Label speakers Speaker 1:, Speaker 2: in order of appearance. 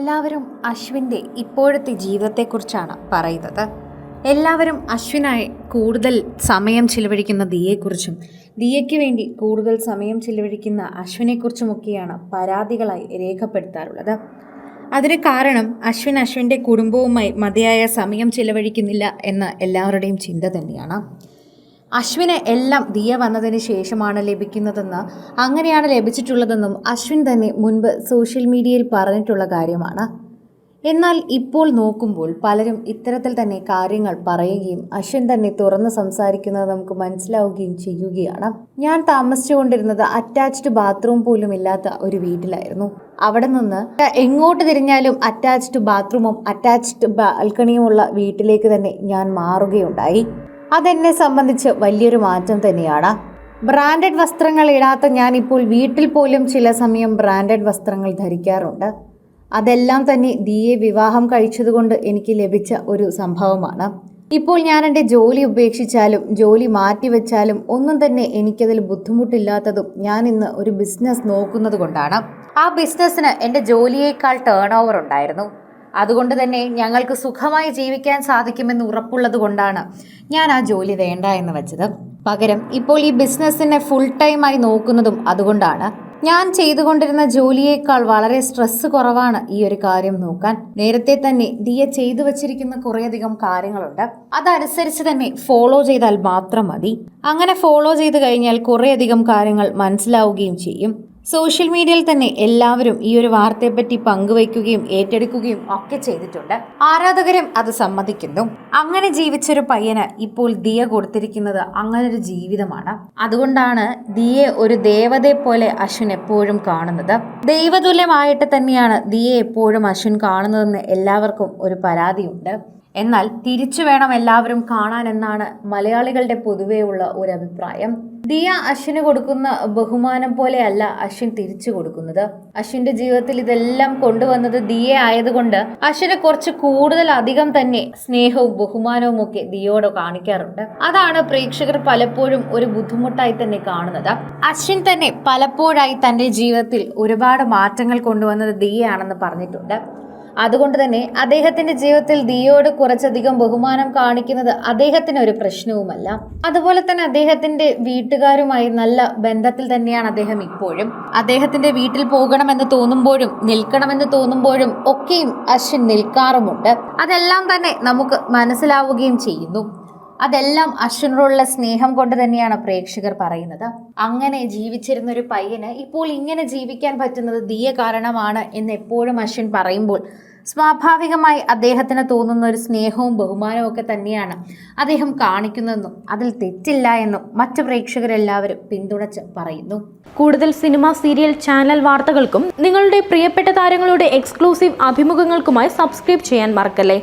Speaker 1: എല്ലാവരും അശ്വിൻ്റെ ഇപ്പോഴത്തെ ജീവിതത്തെക്കുറിച്ചാണ് പറയുന്നത്. എല്ലാവരും അശ്വിനായി കൂടുതൽ സമയം ചിലവഴിക്കുന്ന ദിയയെക്കുറിച്ചും ദിയയ്ക്ക് വേണ്ടി കൂടുതൽ സമയം ചിലവഴിക്കുന്ന അശ്വിനെക്കുറിച്ചുമൊക്കെയാണ് പരാതികളായി രേഖപ്പെടുത്താറുള്ളത്. അതിന് കാരണം അശ്വിൻ്റെ കുടുംബവുമായി മതിയായ സമയം ചിലവഴിക്കുന്നില്ല എന്ന എല്ലാവരുടെയും ചിന്ത തന്നെയാണ്. അശ്വിന് എല്ലാം ദിയ വന്നതിന് ശേഷമാണ് ലഭിക്കുന്നതെന്ന്, അങ്ങനെയാണ് ലഭിച്ചിട്ടുള്ളതെന്നും അശ്വിൻ തന്നെ മുൻപ് സോഷ്യൽ മീഡിയയിൽ പറഞ്ഞിട്ടുള്ള കാര്യമാണ്. എന്നാൽ ഇപ്പോൾ നോക്കുമ്പോൾ പലരും ഇത്തരത്തിൽ തന്നെ കാര്യങ്ങൾ പറയുകയും അശ്വിൻ തന്നെ തുറന്ന് സംസാരിക്കുന്നത് നമുക്ക് മനസ്സിലാവുകയും ചെയ്യുകയാണ്. ഞാൻ താമസിച്ചുകൊണ്ടിരുന്നത് അറ്റാച്ച്ഡ് ബാത്റൂം പോലും ഇല്ലാത്ത ഒരു വീട്ടിലായിരുന്നു. അവിടെ നിന്ന് എങ്ങോട്ട് തിരിഞ്ഞാലും അറ്റാച്ച്ഡ് ബാത്റൂമും അറ്റാച്ച്ഡ് ബാൽക്കണിയുമുള്ള വീട്ടിലേക്ക് തന്നെ ഞാൻ മാറുകയുണ്ടായി. അതെന്നെ സംബന്ധിച്ച് വലിയൊരു മാറ്റം തന്നെയാണ്. ബ്രാൻഡഡ് വസ്ത്രങ്ങൾ ഇടാത്ത ഞാനിപ്പോൾ വീട്ടിൽ പോലും ചില സമയം ബ്രാൻഡഡ് വസ്ത്രങ്ങൾ ധരിക്കാറുണ്ട്. അതെല്ലാം തന്നെ ദിയെ വിവാഹം കഴിച്ചതുകൊണ്ട് എനിക്ക് ലഭിച്ച ഒരു സംഭവമാണ്. ഇപ്പോൾ ഞാൻ എൻ്റെ ജോലി ഉപേക്ഷിച്ചാലും ജോലി മാറ്റിവെച്ചാലും ഒന്നും തന്നെ എനിക്കതിൽ ബുദ്ധിമുട്ടില്ലാത്തതും ഞാൻ ഇന്ന് ഒരു ബിസിനസ് നോക്കുന്നത് കൊണ്ടാണ്. ആ ബിസിനസ്സിന് എൻ്റെ ജോലിയേക്കാൾ ടേൺ ഓവർ ഉണ്ടായിരുന്നു. അതുകൊണ്ട് തന്നെ ഞങ്ങൾക്ക് സുഖമായി ജീവിക്കാൻ സാധിക്കുമെന്ന് ഉറപ്പുള്ളത് കൊണ്ടാണ് ഞാൻ ആ ജോലി വേണ്ട എന്ന് വെച്ചത്. പകരം ഇപ്പോൾ ഈ ബിസിനസ്സിനെ ഫുൾ ടൈമായി നോക്കുന്നതും അതുകൊണ്ടാണ്. ഞാൻ ചെയ്തുകൊണ്ടിരുന്ന ജോലിയേക്കാൾ വളരെ സ്ട്രെസ് കുറവാണ് ഈ ഒരു കാര്യം നോക്കാൻ. നേരത്തെ തന്നെ ദിയ ചെയ്തു വച്ചിരിക്കുന്ന കുറേയധികം കാര്യങ്ങളുണ്ട്. അതനുസരിച്ച് തന്നെ ഫോളോ ചെയ്താൽ മാത്രം മതി. അങ്ങനെ ഫോളോ ചെയ്ത് കഴിഞ്ഞാൽ കുറേയധികം കാര്യങ്ങൾ മനസ്സിലാവുകയും ചെയ്യും. സോഷ്യൽ മീഡിയയിൽ തന്നെ എല്ലാവരും ഈ ഒരു വാർത്തയെപ്പറ്റി പങ്കുവയ്ക്കുകയും ഏറ്റെടുക്കുകയും ഒക്കെ ചെയ്തിട്ടുണ്ട്. ആരാധകരും അത് സമ്മതിക്കുന്നു. അങ്ങനെ ജീവിച്ചൊരു പയ്യന് ഇപ്പോൾ ദിയ കൊടുത്തിരിക്കുന്നത് അങ്ങനൊരു ജീവിതമാണ്. അതുകൊണ്ടാണ് ദിയെ ഒരു ദേവതയെ പോലെ അശ്വിൻ എപ്പോഴും കാണുന്നത്. ദൈവതുല്യമായിട്ട് തന്നെയാണ് ദിയെ എപ്പോഴും അശ്വിൻ കാണുന്നതെന്ന് എല്ലാവർക്കും ഒരു പരാതിയുണ്ട്. എന്നാൽ തിരിച്ചു വേണം എല്ലാവരും കാണാൻ എന്നാണ് മലയാളികളുടെ പൊതുവെയുള്ള ഒരു അഭിപ്രായം. ദിയ അശ്വിന് കൊടുക്കുന്ന ബഹുമാനം പോലെയല്ല അശ്വിൻ തിരിച്ചു കൊടുക്കുന്നത്. അശ്വിന്റെ ജീവിതത്തിൽ ഇതെല്ലാം കൊണ്ടുവന്നത് ദിയ ആയതുകൊണ്ട് അശ്വിന് കുറച്ച് കൂടുതൽ അധികം തന്നെ സ്നേഹവും ബഹുമാനവും ഒക്കെ ദിയോട് കാണിക്കാറുണ്ട്. അതാണ് പ്രേക്ഷകർ പലപ്പോഴും ഒരു ബുദ്ധിമുട്ടായി തന്നെ കാണുന്നത്. അശ്വിൻ തന്നെ പലപ്പോഴായി തന്റെ ജീവിതത്തിൽ ഒരുപാട് മാറ്റങ്ങൾ കൊണ്ടുവന്നത് ദിയയാണെന്ന് പറഞ്ഞിട്ടുണ്ട്. അതുകൊണ്ട് തന്നെ അദ്ദേഹത്തിന്റെ ജീവിതത്തിൽ ദിയയോട് കുറച്ചധികം ബഹുമാനം കാണിക്കുന്നത് അദ്ദേഹത്തിന് ഒരു പ്രശ്നവുമല്ല. അതുപോലെ തന്നെ അദ്ദേഹത്തിന്റെ വീട്ടുകാരുമായി നല്ല ബന്ധത്തിൽ തന്നെയാണ് അദ്ദേഹം ഇപ്പോഴും. അദ്ദേഹത്തിന്റെ വീട്ടിൽ പോകണമെന്ന് തോന്നുമ്പോഴും നിൽക്കണമെന്ന് തോന്നുമ്പോഴും ഒക്കെയും അശ്വിൻ നിൽക്കാറുമുണ്ട്. അതെല്ലാം തന്നെ നമുക്ക് മനസ്സിലാവുകയും ചെയ്യുന്നു. അതെല്ലാം അശ്വിനോടുള്ള സ്നേഹം കൊണ്ട് തന്നെയാണ് പ്രേക്ഷകർ പറയുന്നത്. അങ്ങനെ ജീവിച്ചിരുന്ന ഒരു പയ്യന് ഇപ്പോൾ ഇങ്ങനെ ജീവിക്കാൻ പറ്റുന്നത് ദിയ കാരണമാണ് എന്ന് എപ്പോഴും അശ്വിൻ പറയുമ്പോൾ സ്വാഭാവികമായി അദ്ദേഹത്തിന് തോന്നുന്ന ഒരു സ്നേഹവും ബഹുമാനവും ഒക്കെ തന്നെയാണ് അദ്ദേഹം കാണിക്കുന്നതെന്നും അതിൽ തെറ്റില്ല എന്നും മറ്റു പ്രേക്ഷകരെല്ലാവരും പിന്തുണച്ച് പറയുന്നു.
Speaker 2: കൂടുതൽ സിനിമ, സീരിയൽ, ചാനൽ വാർത്തകൾക്കും നിങ്ങളുടെ പ്രിയപ്പെട്ട താരങ്ങളുടെ എക്സ്ക്ലൂസീവ് അഭിമുഖങ്ങൾക്കുമായി സബ്സ്ക്രൈബ് ചെയ്യാൻ മറക്കല്ലേ.